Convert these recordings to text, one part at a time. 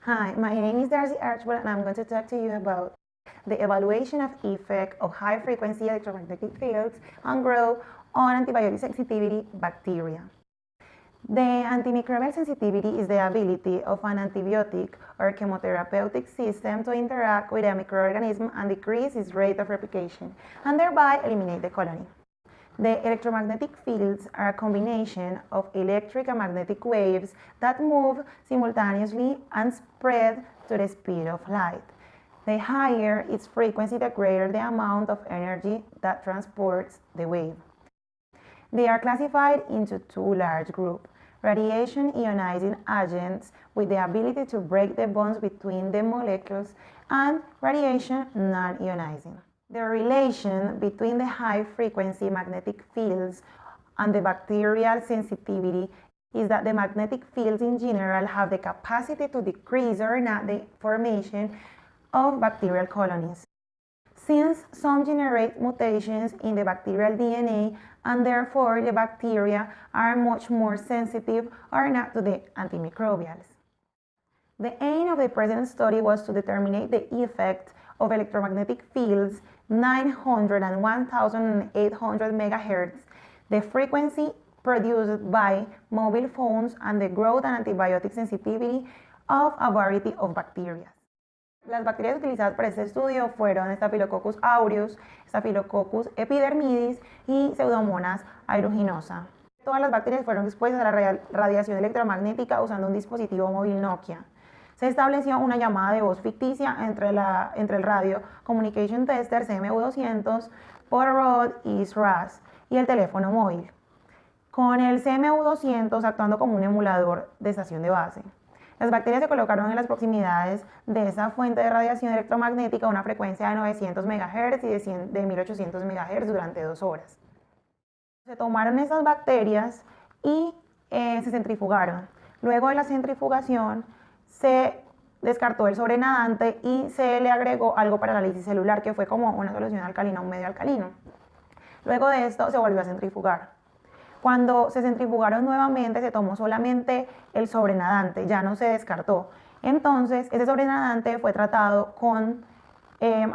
Hi, my name is Darcy Archibald and I'm going to talk to you about the evaluation of effect of high-frequency electromagnetic fields on growth on antibiotic sensitivity bacteria. The antimicrobial sensitivity is the ability of an antibiotic or chemotherapeutic system to interact with a microorganism and decrease its rate of replication, and thereby eliminate the colony. The electromagnetic fields are a combination of electric and magnetic waves that move simultaneously and spread to the speed of light. The higher its frequency, the greater the amount of energy that transports the wave. They are classified into two large groups: radiation ionizing agents with the ability to break the bonds between the molecules, and radiation non-ionizing. The relation between the high-frequency magnetic fields and the bacterial sensitivity is that the magnetic fields in general have the capacity to decrease or not the formation of bacterial colonies, since some generate mutations in the bacterial DNA, and therefore the bacteria are much more sensitive or not to the antimicrobials. The aim of the present study was to determine the effect of electromagnetic fields 900 and 1800 MHz, the frequency produced by mobile phones, and the growth and antibiotic sensitivity of a variety of bacteria. Las bacterias utilizadas para este estudio fueron Staphylococcus aureus, Staphylococcus epidermidis y Pseudomonas aeruginosa. Todas las bacterias fueron expuestas a la radiación electromagnética usando un dispositivo móvil Nokia. Se estableció una llamada de voz ficticia entre el Radio Communication Tester CMU200 por Rod y SRAS y el teléfono móvil, con el CMU200 actuando como un emulador de estación de base. Las bacterias se colocaron en las proximidades de esa fuente de radiación electromagnética a una frecuencia de 900 MHz y de 1800 MHz durante 2 horas. Se tomaron esas bacterias y se centrifugaron. Luego de la centrifugación se descartó el sobrenadante y se le agregó algo para análisis celular, que fue como una solución alcalina, un medio alcalino. Luego de esto se volvió a centrifugar. Cuando se centrifugaron nuevamente se tomó solamente el sobrenadante, ya no se descartó. Entonces ese sobrenadante fue tratado con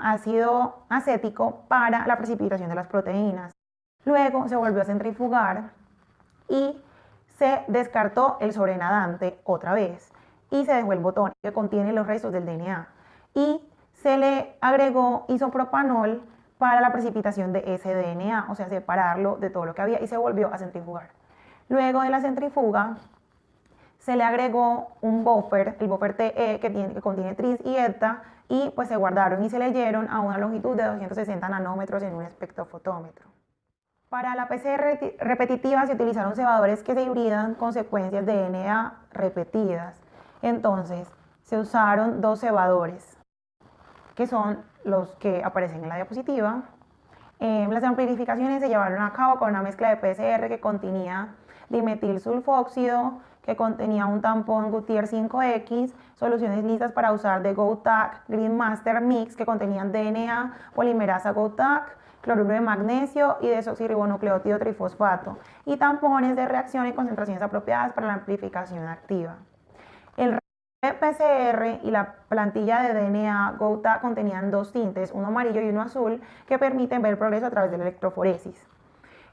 ácido acético para la precipitación de las proteínas. Luego se volvió a centrifugar y se descartó el sobrenadante otra vez y se dejó el botón que contiene los restos del DNA y se le agregó isopropanol para la precipitación de ese DNA, o sea, separarlo de todo lo que había, y se volvió a centrifugar. Luego de la centrifuga se le agregó un buffer, el buffer TE, que contiene tris y eta, y pues se guardaron y se leyeron a una longitud de 260 nanómetros en un espectrofotómetro. Para la PCR repetitiva se utilizaron cebadores que se hibridan con secuencias de DNA repetidas. Entonces, se usaron 2 cebadores, que son los que aparecen en la diapositiva. Las amplificaciones se llevaron a cabo con una mezcla de PCR que contenía dimetilsulfóxido, que contenía un tampón Goodyear 5X, soluciones listas para usar de GoTac Green Master Mix, que contenían DNA, polimerasa GoTac, cloruro de magnesio y desoxirribonucleótido trifosfato, y tampones de reacción en concentraciones apropiadas para la amplificación activa. El PCR y la plantilla de DNA GoTac contenían 2 tintes, uno amarillo y uno azul, que permiten ver el progreso a través de la electroforesis.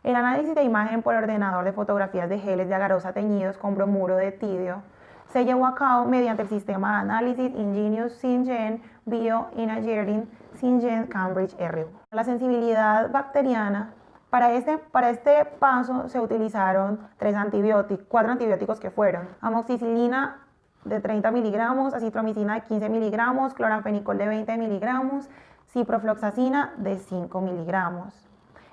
El análisis de imagen por ordenador de fotografías de geles de agarosa teñidos con bromuro de tidio se llevó a cabo mediante el sistema de análisis Ingenious SynGen Bioengineering SynGen Cambridge RU. La sensibilidad bacteriana. Para este paso se utilizaron 4 antibióticos que fueron amoxicilina de 30 miligramos, acitromicina de 15 miligramos, cloranfenicol de 20 miligramos, ciprofloxacina de 5 miligramos.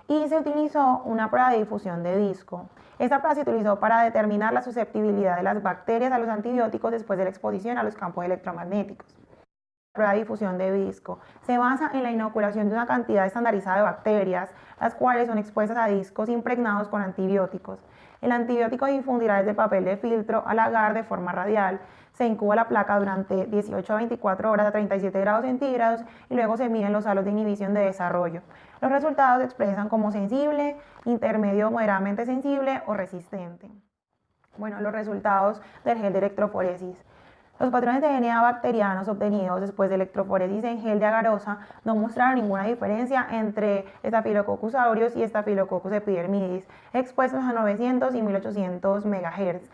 Y se utilizó una prueba de difusión de disco. Esta prueba se utilizó para determinar la susceptibilidad de las bacterias a los antibióticos después de la exposición a los campos electromagnéticos. La prueba de difusión de disco se basa en la inoculación de una cantidad estandarizada de bacterias, las cuales son expuestas a discos impregnados con antibióticos. El antibiótico difundirá desde el papel de filtro al agar de forma radial. Se incuba la placa durante 18 a 24 horas a 37 grados centígrados y luego se miden los halos de inhibición de desarrollo. Los resultados se expresan como sensible, intermedio, moderadamente sensible o resistente. Bueno, los resultados del gel de electroforesis. Los patrones de DNA bacterianos obtenidos después de electroforesis en gel de agarosa no mostraron ninguna diferencia entre Staphylococcus aureus y Staphylococcus epidermidis, expuestos a 900 y 1800 MHz.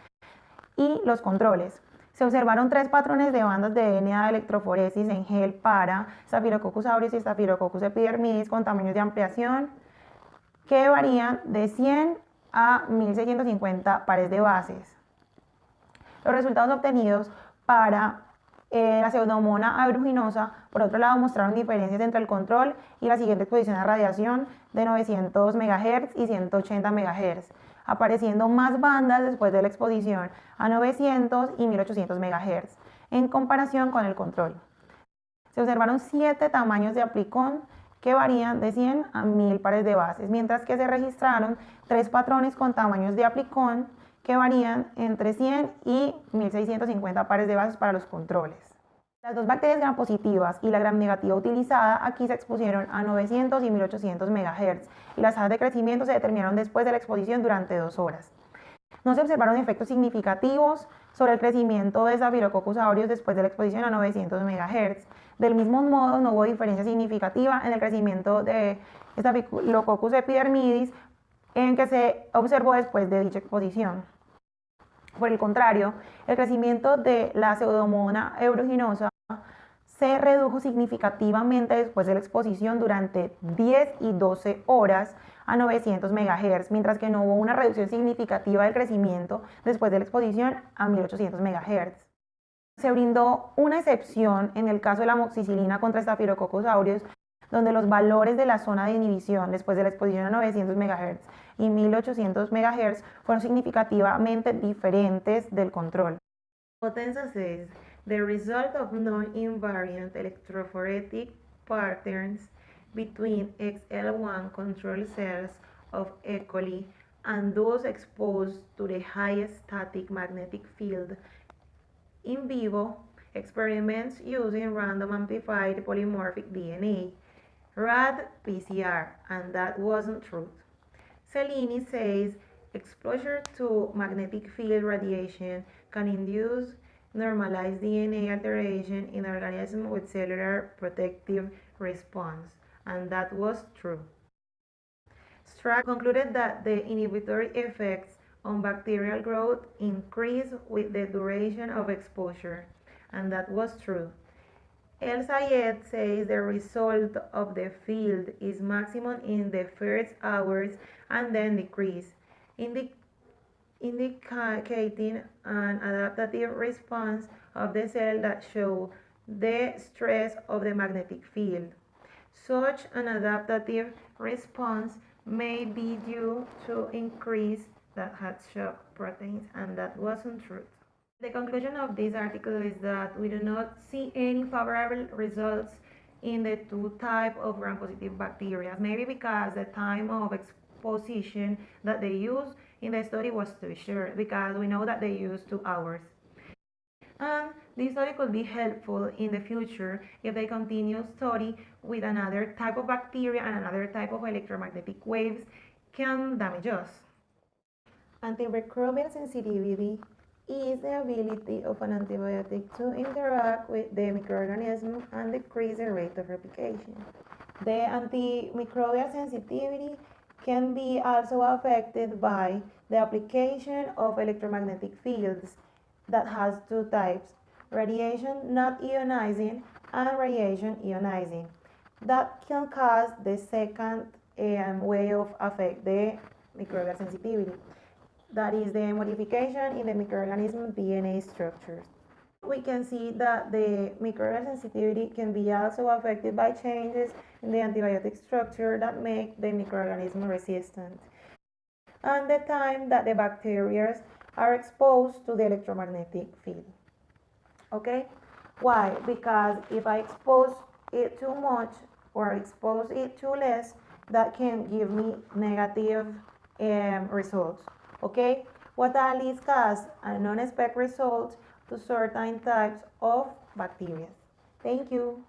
Y los controles. Se observaron 3 patrones de bandas de DNA de electroforesis en gel para Staphylococcus aureus y Staphylococcus epidermidis con tamaños de ampliación que varían de 100 a 1650 pares de bases. Los resultados obtenidos para la Pseudomonas aeruginosa, por otro lado, mostraron diferencias entre el control y la siguiente exposición a radiación de 900 MHz y 180 MHz, apareciendo más bandas después de la exposición a 900 y 1800 MHz, en comparación con el control. Se observaron 7 tamaños de aplicón que varían de 100 a 1000 pares de bases, mientras que se registraron 3 patrones con tamaños de aplicón que varían entre 100 y 1650 pares de bases para los controles. Las 2 bacterias gram positivas y la gram negativa utilizada aquí se expusieron a 900 y 1800 MHz y las tasas de crecimiento se determinaron después de la exposición durante 2 horas. No se observaron efectos significativos sobre el crecimiento de Staphylococcus aureus después de la exposición a 900 MHz. Del mismo modo, no hubo diferencia significativa en el crecimiento de Staphylococcus epidermidis en que se observó después de dicha exposición. Por el contrario, el crecimiento de la Pseudomonas aeruginosa se redujo significativamente después de la exposición durante 10 y 12 horas a 900 MHz, mientras que no hubo una reducción significativa del crecimiento después de la exposición a 1800 MHz. Se brindó una excepción en el caso de la amoxicilina contra Staphylococcus aureus, donde los valores de la zona de inhibición después de la exposición a 900 MHz y 1800 MHz fueron significativamente diferentes del control. Potenza says the result of non-invariant electrophoretic patterns between XL1 control cells of E. coli and those exposed to the highest static magnetic field in vivo experiments using random amplified polymorphic DNA, RAD-PCR, and that wasn't true. Cellini says exposure to magnetic field radiation can induce normalized DNA alteration in organisms with cellular protective response, and that was true. Strack concluded that the inhibitory effects on bacterial growth increase with the duration of exposure, and that was true. El Sayed says the result of the field is maximum in the first hours and then decrease, indicating an adaptive response of the cell that show the stress of the magnetic field. Such an adaptive response may be due to increase that had shock proteins, and that wasn't true. The conclusion of this article is that we do not see any favorable results in the 2 types of gram-positive bacteria, maybe because the time of exposition that they used in the study was too short, because we know that they used 2 hours. And this study could be helpful in the future if they continue study with another type of bacteria and another type of electromagnetic waves can damage us. Antimicrobial sensitivity is the ability of an antibiotic to interact with the microorganism and decrease the rate of replication. The antimicrobial sensitivity can be also affected by the application of electromagnetic fields that has 2 types, radiation not ionizing and radiation ionizing. That can cause the second way of affect the microbial sensitivity. That is the modification in the microorganism DNA structures. We can see that the microbial sensitivity can be also affected by changes in the antibiotic structure that make the microorganism resistant, and the time that the bacteria are exposed to the electromagnetic field. Okay? Why? Because if I expose it too much or expose it too less, that can give me negative results. Okay, what that leads cause an unexpected result to certain types of bacteria. Thank you.